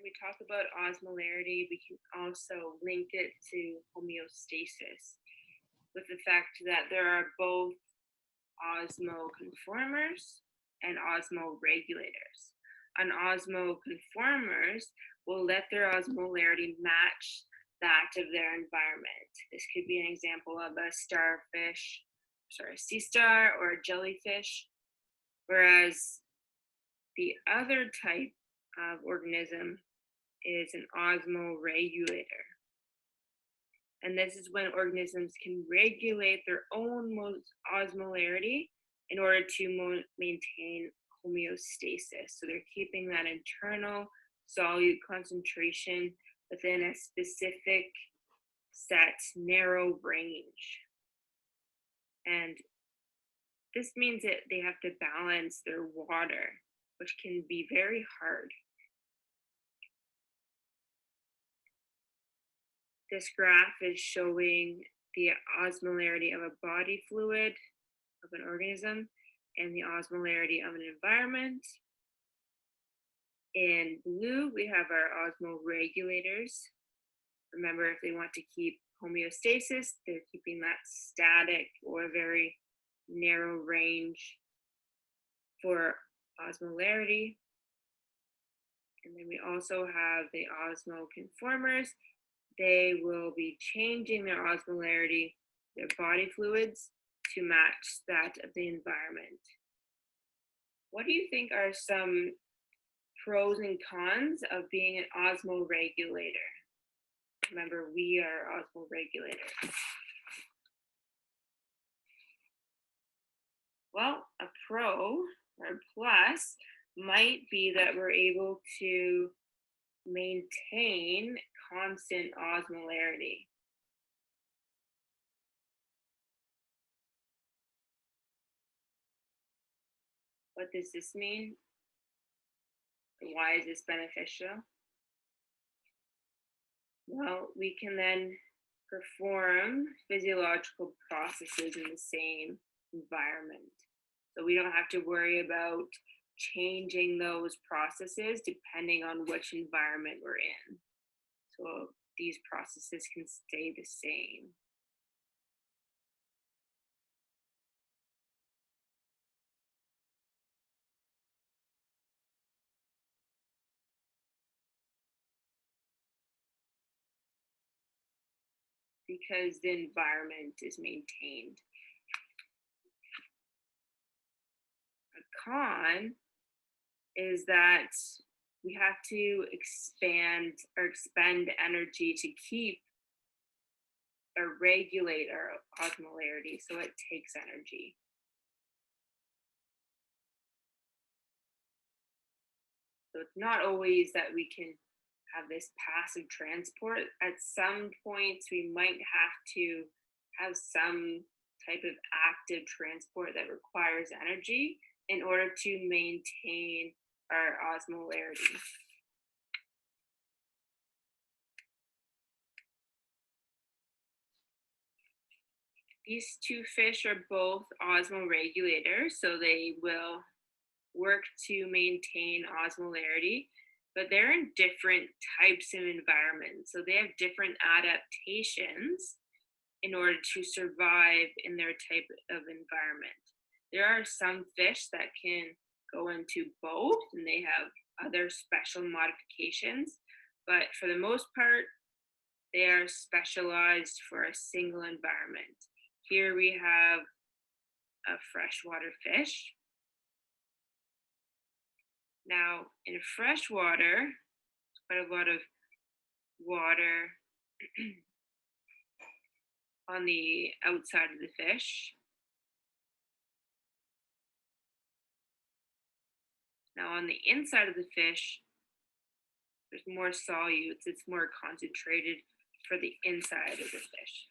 When we talk about osmolarity, we can also link it to homeostasis with the fact that there are both osmoconformers and osmoregulators. An osmoconformers will let their osmolarity match that of their environment. This could be an example of a sea star, or a jellyfish, whereas the other type of organism is an osmoregulator. And this is when organisms can regulate their own osmolarity in order to maintain homeostasis. So they're keeping that internal solute concentration within a specific set narrow range. And this means that they have to balance their water, which can be very hard. This graph is showing the osmolarity of a body fluid of an organism and the osmolarity of an environment. In blue, we have our osmoregulators. Remember, if they want to keep homeostasis, they're keeping that static or very narrow range for osmolarity. And then we also have the osmoconformers. They will be changing their osmolarity, their body fluids, to match that of the environment. What do you think are some pros and cons of being an osmoregulator? Remember, we are osmoregulators. Well, a pro or a plus might be that we're able to maintain constant osmolarity. What does this mean? Why is this beneficial? Well, we can then perform physiological processes in the same environment. So we don't have to worry about changing those processes depending on which environment we're in. So these processes can stay the same. Because the environment is maintained. A con is that we have to expend energy to keep or regulate our osmolarity, so it takes energy. So it's not always that we can have this passive transport. At some points, we might have to have some type of active transport that requires energy in order to maintain our osmolarity. These two fish are both osmoregulators, so they will work to maintain osmolarity, but they're in different types of environments. So they have different adaptations in order to survive in their type of environment. There are some fish that can go into both, and they have other special modifications, but for the most part, they are specialized for a single environment. Here we have a freshwater fish. Now, in freshwater, quite a lot of water on the outside of the fish. Now, on the inside of the fish, there's more solutes. It's more concentrated for the inside of the fish.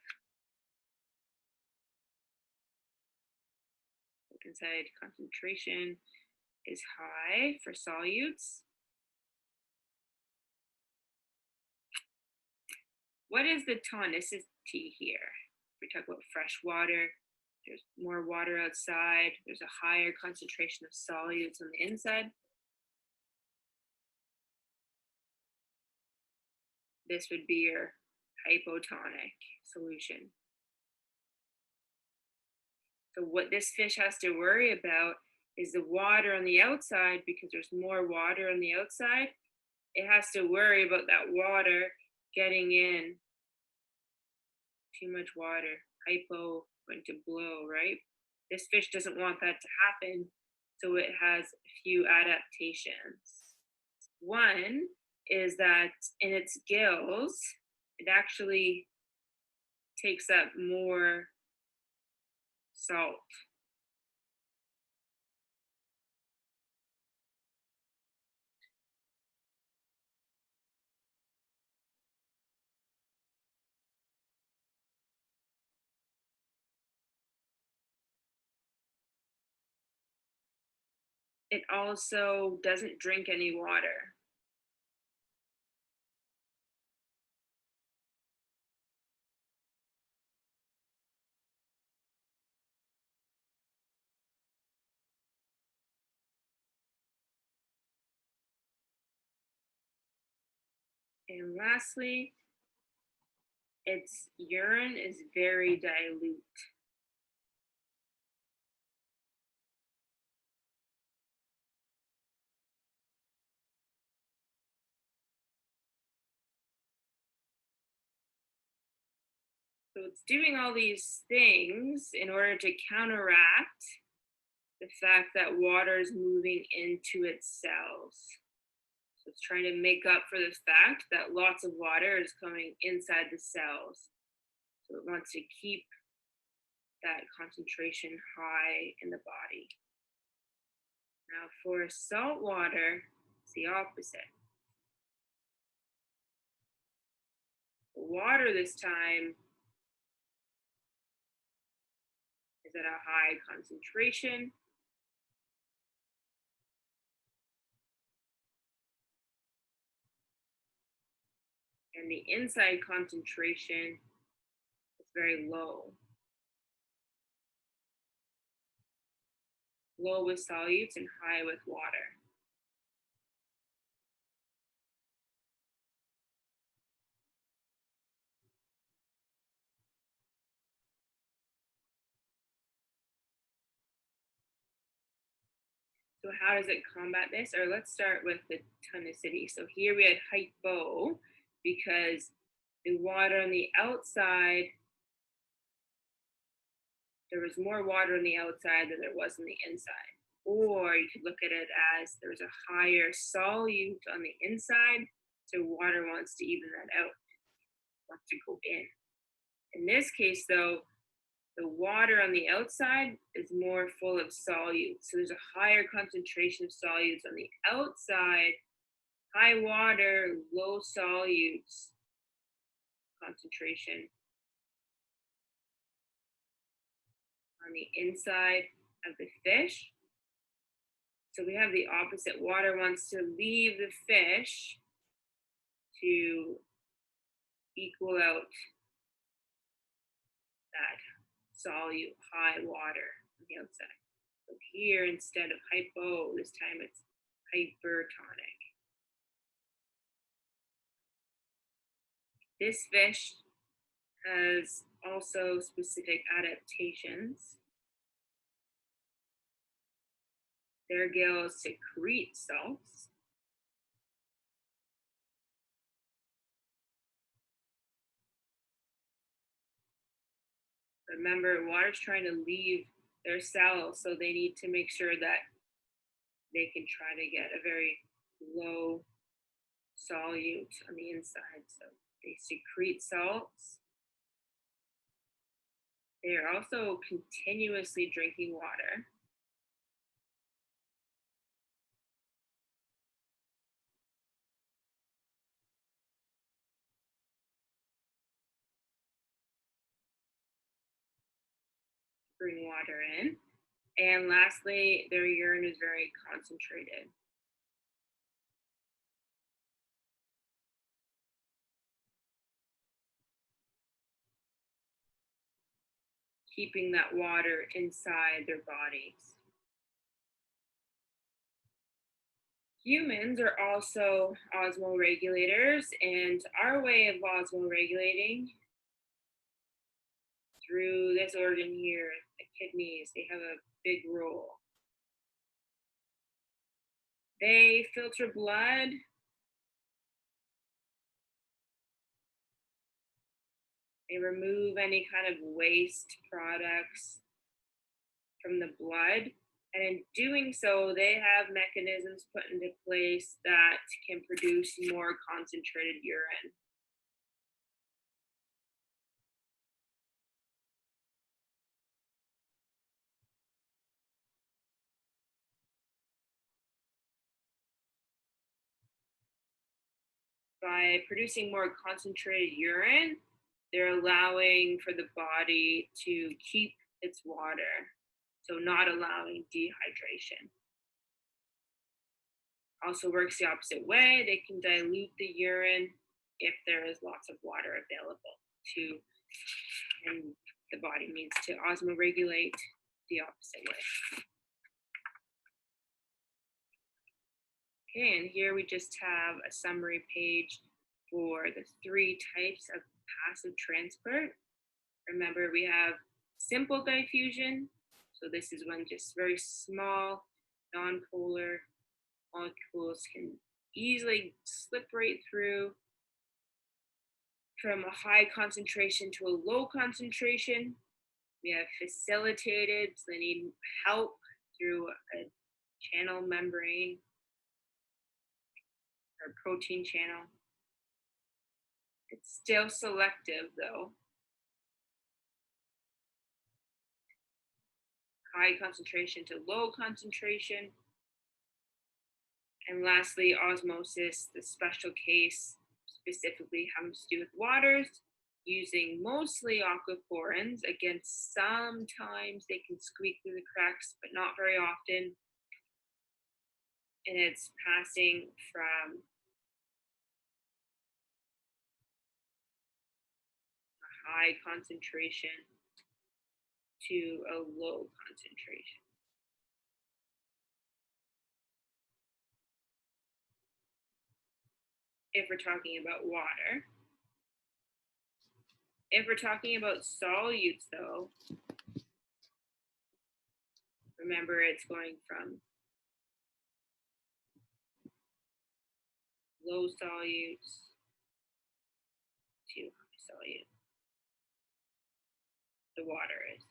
Inside concentration is high for solutes. What is the tonicity here? We talk about fresh water. There's more water outside. There's a higher concentration of solutes on the inside. this would be your hypotonic solution. So what this fish has to worry about is the water on the outside, because there's more water on the outside. It has to worry about that water getting in. Too much water, hypo, going to blow, right? This fish doesn't want that to happen, so it has a few adaptations. One is that in its gills, it actually takes up more salt. It also doesn't drink any water. And lastly, its urine is very dilute. So it's doing all these things in order to counteract the fact that water is moving into its cells. So it's trying to make up for the fact that lots of water is coming inside the cells. So it wants to keep that concentration high in the body. Now for salt water, it's the opposite. The water this time is at a high concentration. And the inside concentration is very low. Low with solutes and high with water. So how does it combat this? Or let's start with the tonicity. So here we had hypo because the water on the outside, there was more water on the outside than there was on the inside. Or you could look at it as there's a higher solute on the inside, so water wants to even that out, wants to go in. In this case, though, the water on the outside is more full of solutes. So there's a higher concentration of solutes on the outside, high water, low solutes concentration on the inside of the fish. So we have the opposite. Water wants to leave the fish to equal out that solute high water on the outside. So here, instead of hypo, this time it's hypertonic. This fish has also specific adaptations. Their gills secrete salts. Remember, water's trying to leave their cells, so they need to make sure that they can try to get a very low solute on the inside. So they secrete salts. They are also continuously drinking water. Bring water in. And lastly, their urine is very concentrated. Keeping that water inside their bodies. Humans are also osmoregulators, and our way of osmoregulating through this organ here, the kidneys, they have a big role. They filter blood. They remove any kind of waste products from the blood. And in doing so, they have mechanisms put into place that can produce more concentrated urine. By producing more concentrated urine, they're allowing for the body to keep its water, so not allowing dehydration. Also works the opposite way. They can dilute the urine if there is lots of water available to, and the body needs to osmoregulate the opposite way. Okay, and here we just have a summary page for the 3 types of passive transport. Remember, we have simple diffusion. So this is when just very small, nonpolar molecules can easily slip right through from a high concentration to a low concentration. We have facilitated, so they need help through a channel membrane or protein channel. It's still selective though. High concentration to low concentration. And lastly, osmosis, the special case specifically has to do with waters, using mostly aquaporins. Again, sometimes they can squeak through the cracks, but not very often. And it's passing from a high concentration to a low concentration. If we're talking about water. If we're talking about solutes, though, remember it's going from low solutes to high solute. The water is.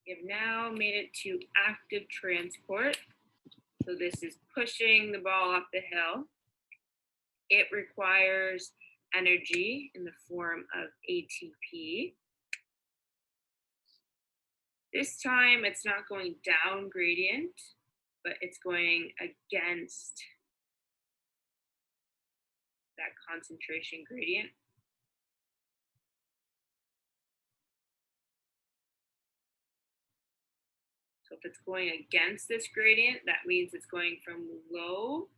We have now made it to active transport. So this is pushing the ball up the hill. It requires energy in the form of ATP. This time it's not going down gradient, but it's going against that concentration gradient. So if it's going against this gradient, that means it's going from low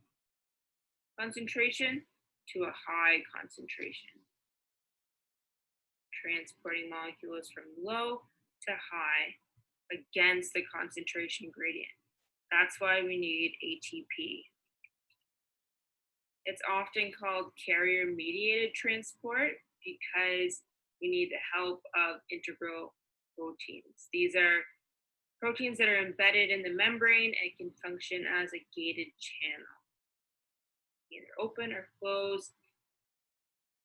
concentration to a high concentration. Transporting molecules from low to high against the concentration gradient. That's why we need ATP. It's often called carrier mediated transport because we need the help of integral proteins. These are proteins that are embedded in the membrane and can function as a gated channel, either open or close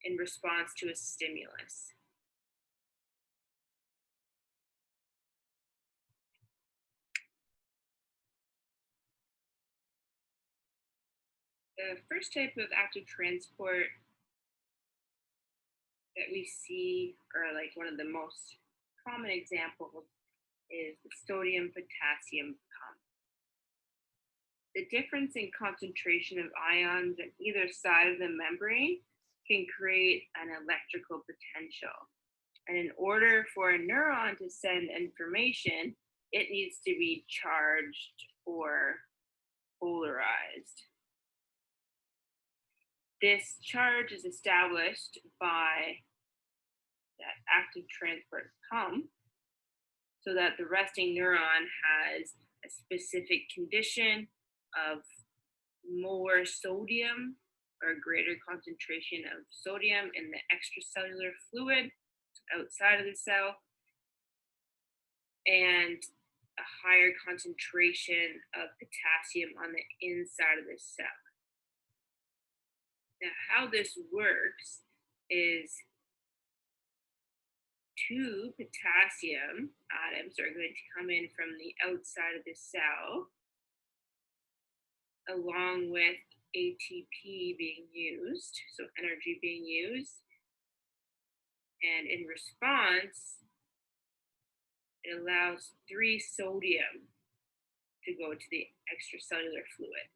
in response to a stimulus. The first type of active transport that we see, or like one of the most common examples, is the sodium potassium pump. The difference in concentration of ions on either side of the membrane can create an electrical potential. And in order for a neuron to send information, it needs to be charged or polarized. This charge is established by that active transport pump so that the resting neuron has a specific condition of more sodium or a greater concentration of sodium in the extracellular fluid outside of the cell and a higher concentration of potassium on the inside of the cell. Now, how this works is two potassium atoms are going to come in from the outside of the cell, along with ATP being used, so energy being used. And in response, it allows 3 sodium to go to the extracellular fluid.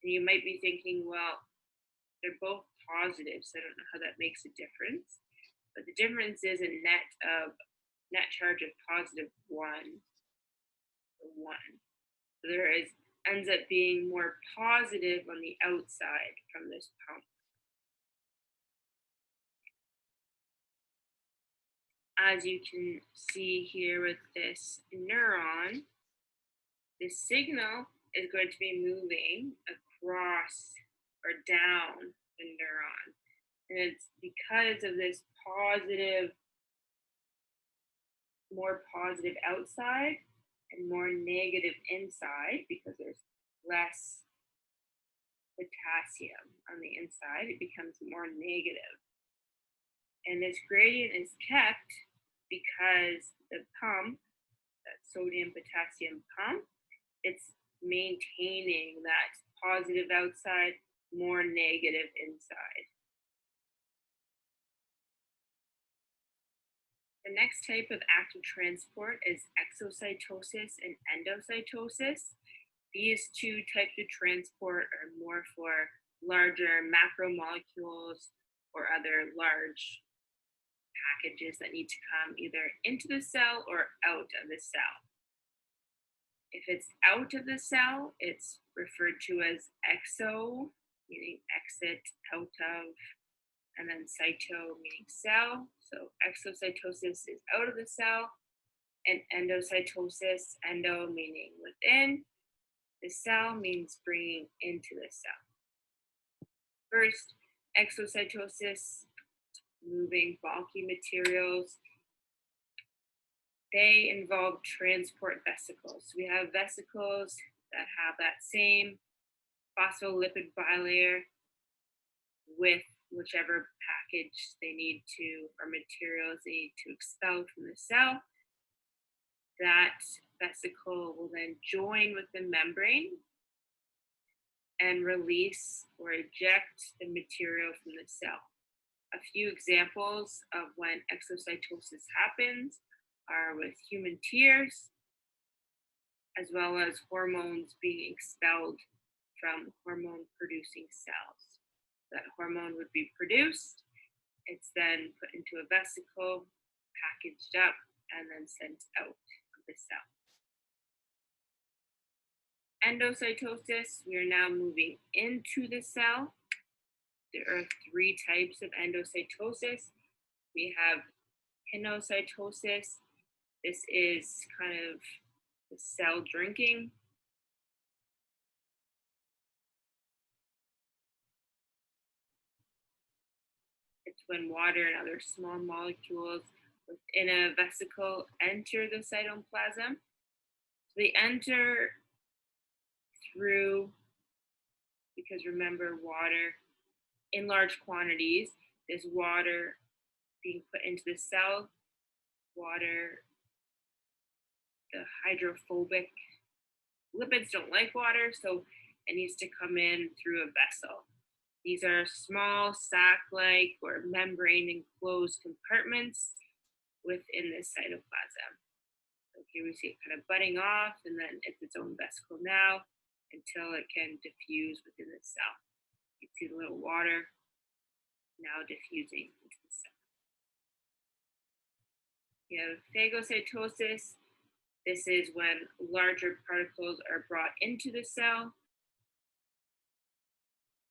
And you might be thinking, well, they're both positive, so I don't know how that makes a difference. But the difference is a net charge of positive 1 or 1. So there ends up being more positive on the outside from this pump. As you can see here with this neuron, the signal is going to be moving across or down the neuron. And it's because of this more positive outside and more negative inside, because there's less potassium on the inside, it becomes more negative. And this gradient is kept because the pump, that sodium potassium pump, it's maintaining that positive outside, more negative inside. The next type of active transport is exocytosis and endocytosis. These two types of transport are more for larger macromolecules or other large packages that need to come either into the cell or out of the cell. If it's out of the cell, it's referred to as exo, meaning exit, out of, and then cyto, meaning cell. So exocytosis is out of the cell, and endocytosis, endo meaning within, the cell means bringing into the cell. First, exocytosis, moving bulky materials. They involve transport vesicles. We have vesicles that have that same phospholipid bilayer with whichever package they need to, or materials they need to expel from the cell. That vesicle will then join with the membrane and release or eject the material from the cell. A few examples of when exocytosis happens are with human tears, as well as hormones being expelled from hormone-producing cells. That hormone would be produced, it's then put into a vesicle, packaged up, and then sent out of the cell. Endocytosis, we are now moving into the cell. There are 3 types of endocytosis. We have pinocytosis. This is kind of the cell drinking. It's when water and other small molecules within a vesicle enter the cytoplasm. So they enter through, because remember, water in large quantities, there's water being put into the cell. Water, the hydrophobic lipids don't like water, so it needs to come in through a vessel. These are small sac-like or membrane-enclosed compartments within the cytoplasm. So here we see it kind of budding off, and then it's its own vesicle now until it can diffuse within the cell. You can see the little water now diffusing into the cell. We have phagocytosis. This is when larger particles are brought into the cell.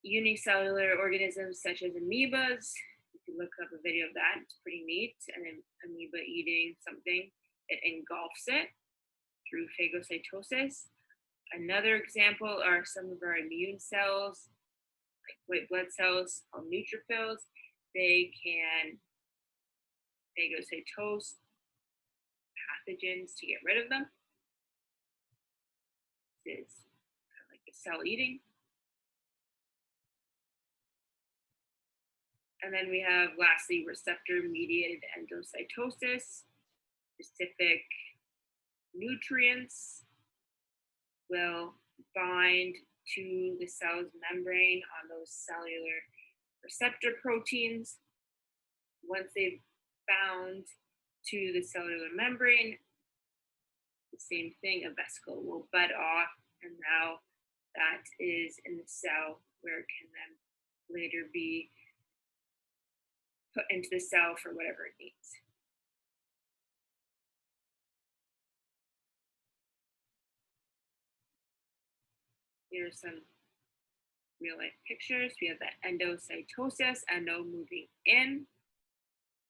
unicellular organisms such as amoebas. You can look up a video of that. It's pretty neat. And an amoeba eating something, it engulfs it through phagocytosis. Another example are some of our immune cells, like white blood cells called neutrophils. They can phagocytose pathogens to get rid of them. This is kind of like a cell eating. And then we have, lastly, receptor-mediated endocytosis. Specific nutrients will bind to the cell's membrane on those cellular receptor proteins. Once they've bound to the cellular membrane, the same thing, a vesicle will bud off, and now that is in the cell where it can then later be put into the cell for whatever it needs. Here are some real life pictures. We have the endocytosis, endo moving in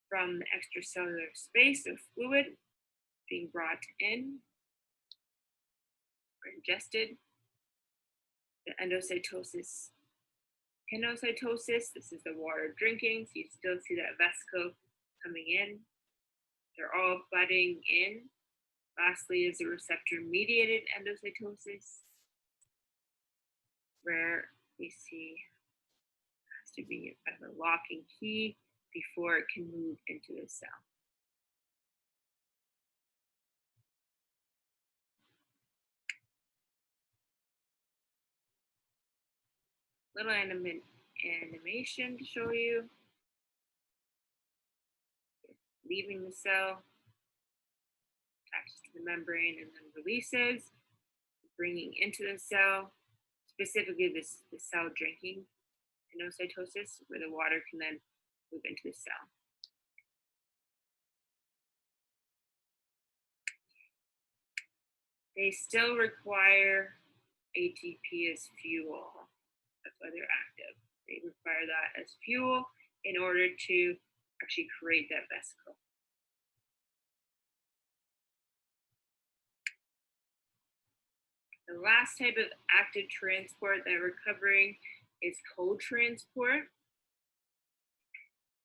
from the extracellular space of fluid being brought in or ingested. The endocytosis, endocytosis, this is the water drinking, so you still see that vesicle coming in. They're all budding in. Lastly is the receptor-mediated endocytosis, where we see it has to be a locking key before it can move into the cell. Little animation to show you. Leaving the cell, attaches to the membrane, and then releases, bringing into the cell, specifically the cell drinking endocytosis, where the water can then move into the cell. They still require ATP as fuel. That's why they're active. They require that as fuel in order to actually create that vesicle. The last type of active transport that we're covering is co-transport.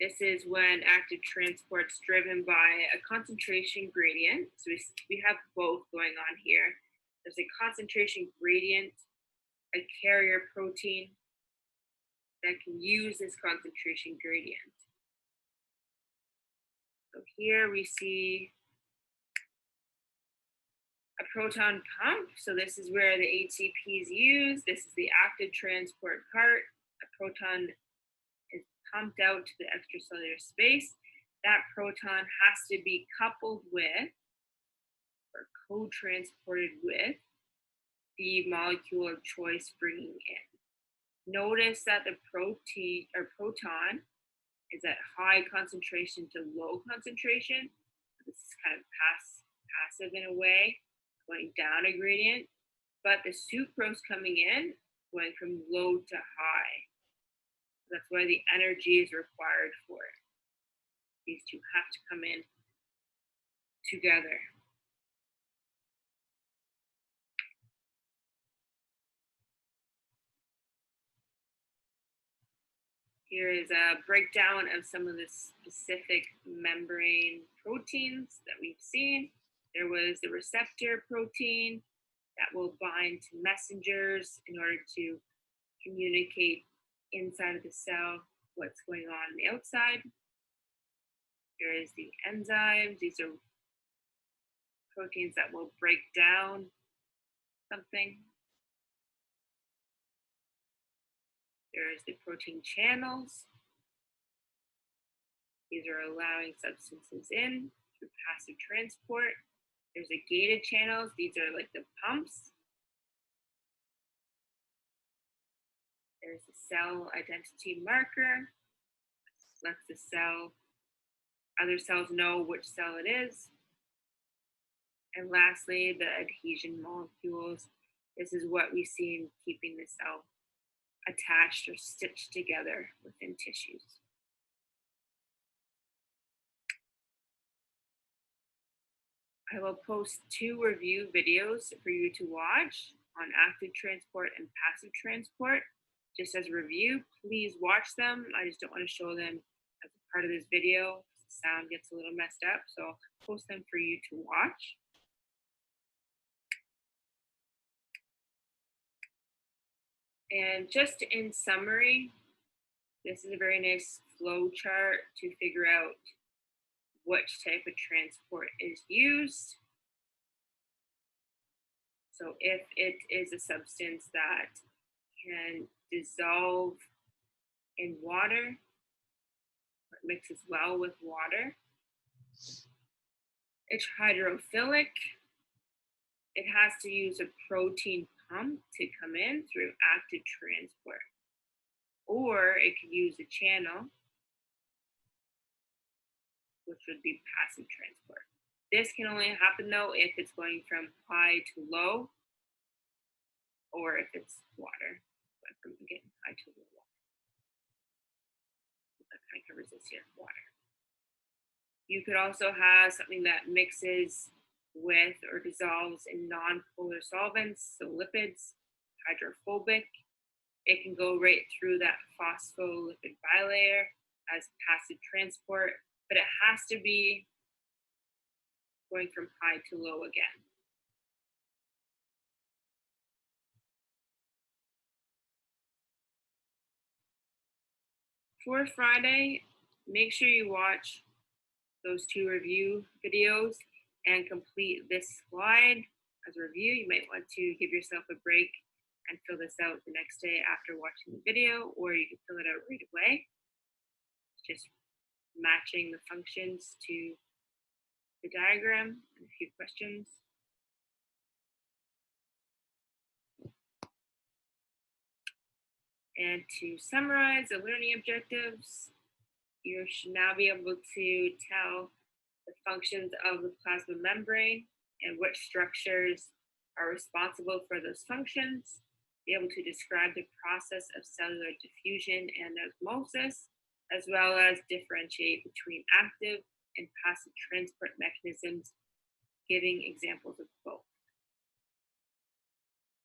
This is when active transport is driven by a concentration gradient. So we have both going on here. There's a concentration gradient, a carrier protein that can use this concentration gradient. So here we see a proton pump. So this is where the ATP is used. This is the active transport part. A proton is pumped out to the extracellular space. That proton has to be coupled with or co-transported with the molecule of choice bringing in. Notice that the proton is at high concentration to low concentration. This is kind of passive in a way, going down a gradient, but the sucrose coming in going from low to high. That's why the energy is required for it. These two have to come in together. Here is a breakdown of some of the specific membrane proteins that we've seen. There was the receptor protein that will bind to messengers in order to communicate inside of the cell what's going on the outside. There is the enzymes. These are proteins that will break down something. There's the protein channels. These are allowing substances in through passive transport. There's the gated channels. These are like the pumps. There's the cell identity marker. Lets the cell, other cells know which cell it is. And lastly, the adhesion molecules. This is what we see in keeping the cell attached or stitched together within tissues. I will post 2 review videos for you to watch on active transport and passive transport. Just as a review, please watch them. I just don't want to show them as a part of this video. The sound gets a little messed up, so I'll post them for you to watch. And just in summary, this is a very nice flow chart to figure out which type of transport is used. So if it is a substance that can dissolve in water, or mixes well with water, it's hydrophilic. It has to use a protein pump to come in through active transport. Or it could use a channel, which would be passive transport. This can only happen though if it's going from high to low, or if it's water, but from again high to low water. That kind of covers this here, water. You could also have something that mixes with or dissolves in non-polar solvents, so lipids, hydrophobic. It can go right through that phospholipid bilayer as passive transport, but it has to be going from high to low again. For Friday, make sure you watch those 2 review videos and complete this slide as a review. You might want to give yourself a break and fill this out the next day after watching the video, or you can fill it out right away. Just matching the functions to the diagram and a few questions. And to summarize the learning objectives, you should now be able to tell the functions of the plasma membrane and which structures are responsible for those functions, be able to describe the process of cellular diffusion and osmosis, as well as differentiate between active and passive transport mechanisms, giving examples of both.